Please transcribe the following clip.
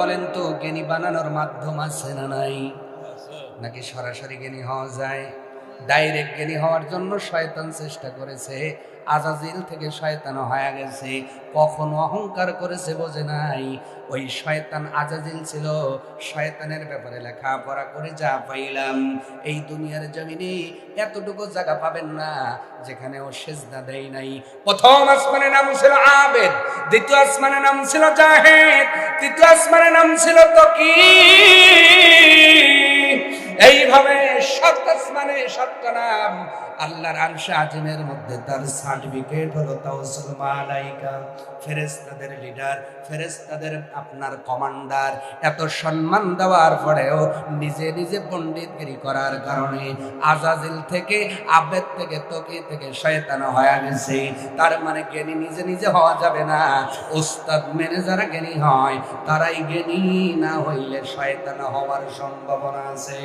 বলেন তো জ্ঞানী বানানোর মাধ্যম আছে না নাই? নাকি সরাসরি জ্ঞানী হওয়া যায়? ডাইরেক্ট জ্ঞানী হওয়ার জন্য শয়তান চেষ্টা করেছে, আজাজিল থেকে শয়তান হয়ে গেছে। কখনো অহংকার করেছে বোঝে নাই। ওই শয়তান আজাজিল ছিল, শয়তানের ব্যাপারে লেখাপড়া করে যা পাইলাম, এই দুনিয়ার জমিনে এতটুকু জায়গা পাবেন না যেখানে ও সেজদা দেয় নাই। প্রথম আসমানের নাম ছিল আবেদ, দ্বিতীয় আসমানের নাম ছিল জাহেদ, তৃতীয় আসমানের নাম ছিল তকি। এইভাবে সাত আসমানে সাতটা নাম। আল্লাহর আরশে আজিমের মধ্যে তার সার্টিফিকেট হলো তাওসসুল মালাইকা, ফেরেশতাদের লিডার, ফেরেশতাদের আপনার কমান্ডার। এত সম্মান দেওয়ার পরেও নিজে নিজে পণ্ডিতগিরি করার কারণে আজাজিল থেকে, আবেদ থেকে, তকি থেকে শয়তান হয়ে গেছে। তার মানে জ্ঞানী নিজে নিজে হওয়া যাবে না, ওস্তাদ মেনে যারা জ্ঞানী হয় তারাই জ্ঞানী, না হইলে শয়তান হওয়ার সম্ভাবনা আছে।